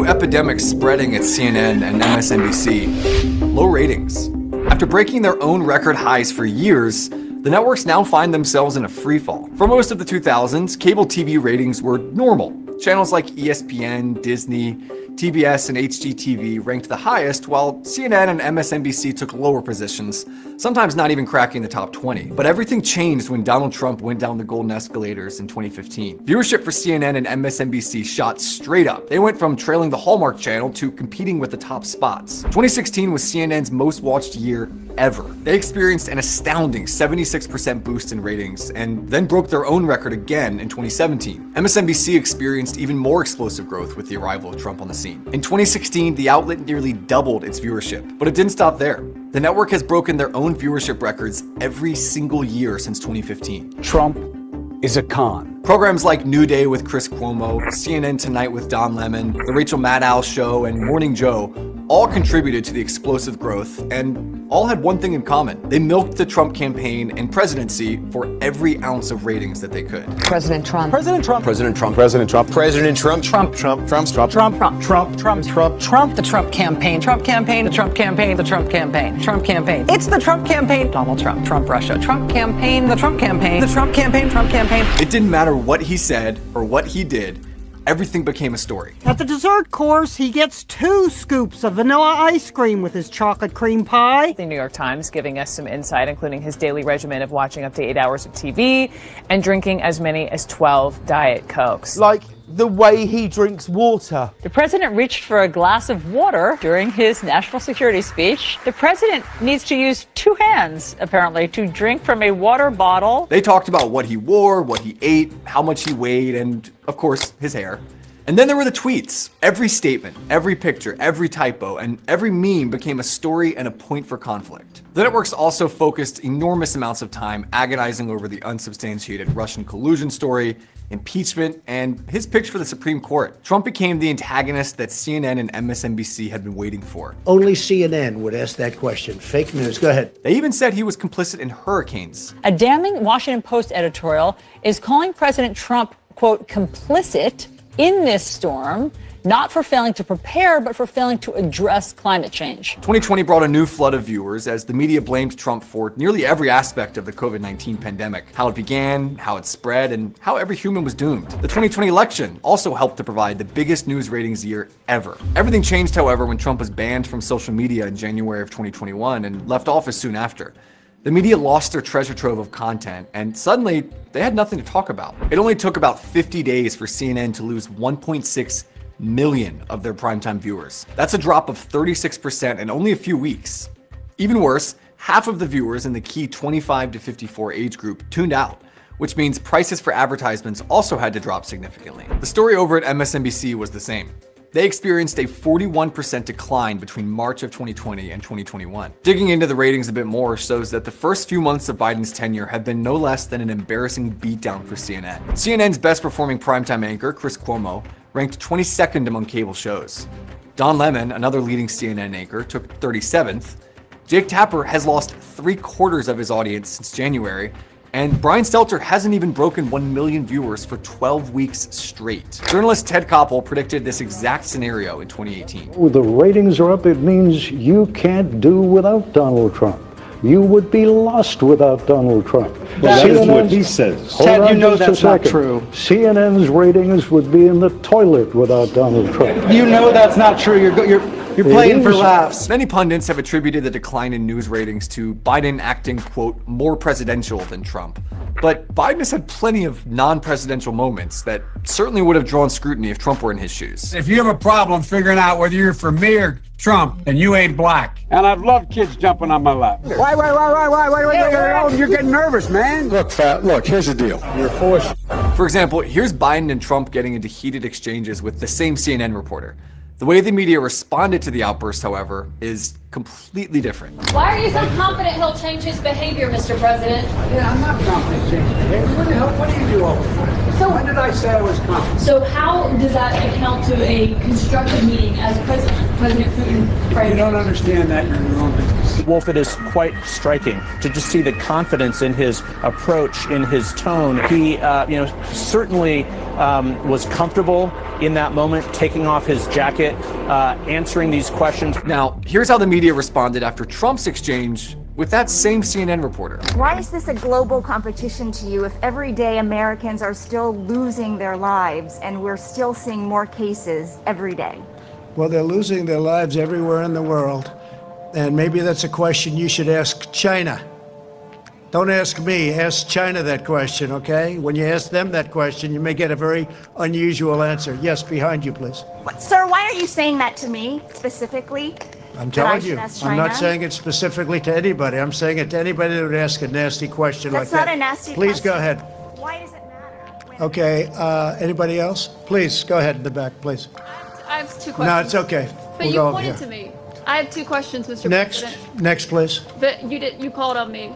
new epidemic spreading at CNN and MSNBC. Low ratings. After breaking their own record highs for years, the networks now find themselves in a freefall. For most of the 2000s, cable TV ratings were normal. Channels like ESPN, Disney, TBS, and HGTV ranked the highest, while CNN and MSNBC took lower positions, sometimes not even cracking the top 20. But everything changed when Donald Trump went down the golden escalators in 2015. Viewership for CNN and MSNBC shot straight up. They went from trailing the Hallmark Channel to competing with the top spots. 2016 was CNN's most watched year ever. They experienced an astounding 76% boost in ratings and then broke their own record again in 2017. MSNBC experienced even more explosive growth with the arrival of Trump on the scene. In 2016, the outlet nearly doubled its viewership, but it didn't stop there. The network has broken their own viewership records every single year since 2015. Trump is a con. Programs like New Day with Chris Cuomo, CNN Tonight with Don Lemon, The Rachel Maddow Show, and Morning Joe all contributed to the explosive growth and all had one thing in common. They milked the Trump campaign and presidency for every ounce of ratings that they could. President Trump. President Trump. President Trump. President Trump. President Trump. Trump. Trump. Trump. Trump. Trump. Trump. Trump. Trump. Trump. Trump. Trump. The Trump campaign. The Trump campaign. The Trump campaign. Trump campaign. It's the Trump campaign. Donald Trump. Trump Russia. Trump campaign. The Trump campaign. The Trump campaign. Trump campaign. It didn't matter what he said or what he did. Everything became a story. At the dessert course, he gets 2 scoops of vanilla ice cream with his chocolate cream pie. The New York Times giving us some insight, including his daily regimen of watching up to 8 hours of TV and drinking as many as 12 Diet Cokes. Like the way he drinks water. The president reached for a glass of water during his national security speech. The president needs to use 2 hands, apparently, to drink from a water bottle. They talked about what he wore, what he ate, how much he weighed, and, of course, his hair. And then there were the tweets. Every statement, every picture, every typo, and every meme became a story and a point for conflict. The networks also focused enormous amounts of time agonizing over the unsubstantiated Russian collusion story, impeachment, and his pitch for the Supreme Court. Trump became the antagonist that CNN and MSNBC had been waiting for. Only CNN would ask that question. Fake news. Go ahead. They even said he was complicit in hurricanes. A damning Washington Post editorial is calling President Trump, quote, complicit in this storm, not for failing to prepare, but for failing to address climate change. 2020 brought a new flood of viewers as the media blamed Trump for nearly every aspect of the COVID-19 pandemic. How it began, how it spread, and how every human was doomed. The 2020 election also helped to provide the biggest news ratings year ever. Everything changed, however, when Trump was banned from social media in January of 2021 and left office soon after. The media lost their treasure trove of content, and suddenly, they had nothing to talk about. It only took about 50 days for CNN to lose 1.6 million of their primetime viewers. That's a drop of 36% in only a few weeks. Even worse, half of the viewers in the key 25 to 54 age group tuned out, which means prices for advertisements also had to drop significantly. The story over at MSNBC was the same. They experienced a 41% decline between March of 2020 and 2021. Digging into the ratings a bit more shows that the first few months of Biden's tenure have been no less than an embarrassing beatdown for CNN. CNN's best performing primetime anchor, Chris Cuomo, ranked 22nd among cable shows. Don Lemon, another leading CNN anchor, took 37th. Jake Tapper has lost 3/4 of his audience since January, and Brian Stelter hasn't even broken 1 million viewers for 12 weeks straight. Journalist Ted Koppel predicted this exact scenario in 2018. When the ratings are up, it means you can't do without Donald Trump. You would be lost without Donald Trump. That is what he says. Ted, you know that's not true. CNN's ratings would be in the toilet without Donald Trump. You know that's not true. You're playing for laughs. Many pundits have attributed the decline in news ratings to Biden acting, quote, more presidential than Trump. But Biden has had plenty of non-presidential moments that certainly would have drawn scrutiny if Trump were in his shoes. If you have a problem figuring out whether you're for me or Trump, then you ain't black. And I've loved kids jumping on my lap. Why? You're getting nervous, man. Look, here's the deal. You're forced. For example, here's Biden and Trump getting into heated exchanges with the same CNN reporter. The way the media responded to the outburst, however, is completely different. Why are you so confident he'll change his behavior, Mr. President? Yeah, I'm not confident he'll change his behavior. What the hell? What do you do over there? So when did I say I was confident? So how does that account to a constructive meeting as President Putin framed? You don't understand that. You're in the wrong business. Wolf, it is quite striking to just see the confidence in his approach, in his tone. He, certainly was comfortable in that moment, taking off his jacket, answering these questions. Now, here's how the media responded after Trump's exchange with that same CNN reporter. Why is this a global competition to you if every day Americans are still losing their lives and we're still seeing more cases every day? Well, they're losing their lives everywhere in the world. And maybe that's a question you should ask China. Don't ask me, ask China that question, okay? When you ask them that question, you may get a very unusual answer. Yes, behind you, please. Sir, why are you saying that to me specifically? I'm telling you, I'm not saying it specifically to anybody. I'm saying it to anybody that would ask a nasty question like that. That's not a nasty question. Please go ahead. Why does it matter? Okay, anybody else? Please, go ahead in the back, please. I have two questions. No, it's okay. But you pointed to me. I have two questions, Mr. President. Next, please. But you called on me.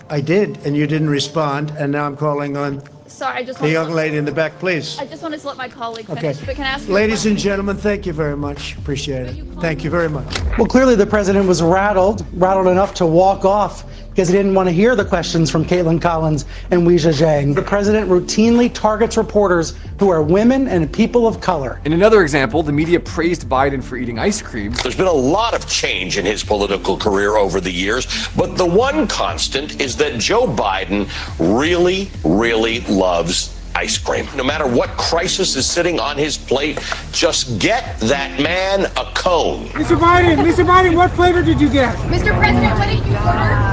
I did, and you didn't respond, and now I'm calling on Sorry, I just the young lady in the back, please. I just wanted to let my colleague finish, Okay. but can I ask you Ladies and gentlemen, thank you very much. Appreciate it. Thank you very much. Well, clearly the president was rattled enough to walk off because he didn't want to hear the questions from Caitlin Collins and Weijia Zhang. The president routinely targets reporters who are women and people of color. In another example, the media praised Biden for eating ice cream. There's been a lot of change in his political career over the years, but the one constant is that Joe Biden really, really loves ice cream. No matter what crisis is sitting on his plate, just get that man a cone. Mr. Biden, what flavor did you get? Mr. President, what did you order?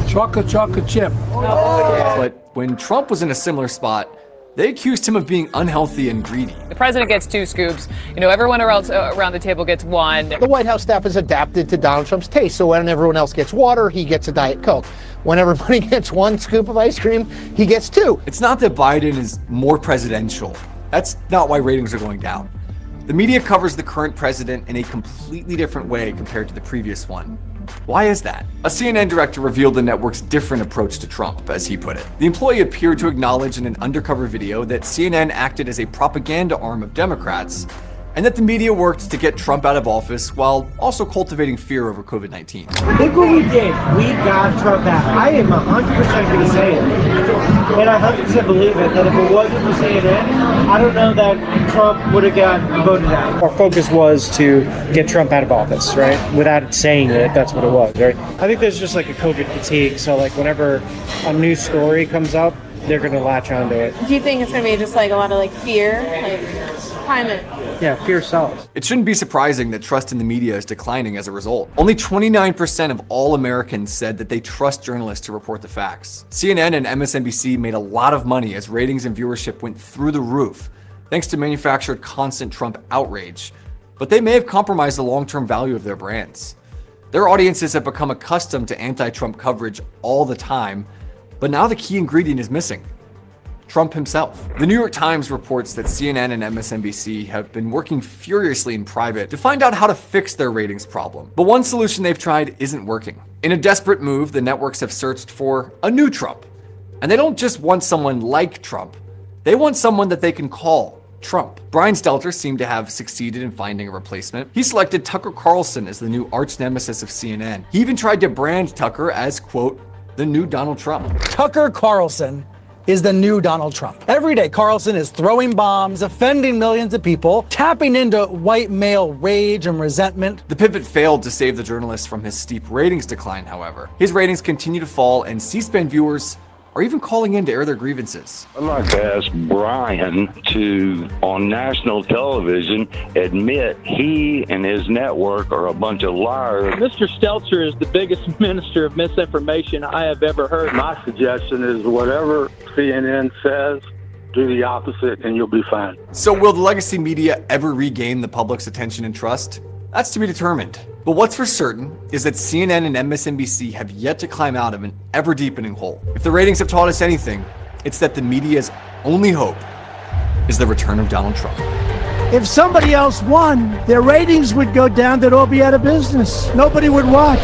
Chocolate chip. But when Trump was in a similar spot, they accused him of being unhealthy and greedy. The president gets 2 scoops. Everyone else around the table gets 1. The White House staff has adapted to Donald Trump's taste. So when everyone else gets water, he gets a Diet Coke. When everybody gets 1 scoop of ice cream, he gets 2. It's not that Biden is more presidential. That's not why ratings are going down. The media covers the current president in a completely different way compared to the previous one. Why is that? A CNN director revealed the network's different approach to Trump, as he put it. The employee appeared to acknowledge in an undercover video that CNN acted as a propaganda arm of Democrats, and that the media worked to get Trump out of office while also cultivating fear over COVID-19. Look what we did. We got Trump out. I am 100% going to say it. And I 100% believe it, that if it wasn't for CNN, I don't know that Trump would have got voted out. Our focus was to get Trump out of office, right? Without saying it, that's what it was, right? I think there's just like a COVID fatigue. So like whenever a new story comes up, they're going to latch onto it. Do you think it's going to be just like a lot of like fear, like climate? Yeah, fear sells. It shouldn't be surprising that trust in the media is declining as a result. Only 29% of all Americans said that they trust journalists to report the facts. CNN and MSNBC made a lot of money as ratings and viewership went through the roof, thanks to manufactured constant Trump outrage. But they may have compromised the long-term value of their brands. Their audiences have become accustomed to anti-Trump coverage all the time, but now the key ingredient is missing: Trump himself. The New York Times reports that CNN and MSNBC have been working furiously in private to find out how to fix their ratings problem. But one solution they've tried isn't working. In a desperate move, the networks have searched for a new Trump. And they don't just want someone like Trump, they want someone that they can call Trump. Brian Stelter seemed to have succeeded in finding a replacement. He selected Tucker Carlson as the new arch nemesis of CNN. He even tried to brand Tucker as, quote, the new Donald Trump. Tucker Carlson is the new Donald Trump. Every day, Carlson is throwing bombs, offending millions of people, tapping into white male rage and resentment. The pivot failed to save the journalist from his steep ratings decline, however. His ratings continue to fall, and C-SPAN viewers are even calling in to air their grievances. I'd like to ask Brian to, on national television, admit he and his network are a bunch of liars. Mr. Stelter is the biggest minister of misinformation I have ever heard. My suggestion is whatever CNN says, do the opposite and you'll be fine. So will the legacy media ever regain the public's attention and trust? That's to be determined. But what's for certain is that CNN and MSNBC have yet to climb out of an ever-deepening hole. If the ratings have taught us anything, it's that the media's only hope is the return of Donald Trump. If somebody else won, their ratings would go down, they'd all be out of business. Nobody would watch.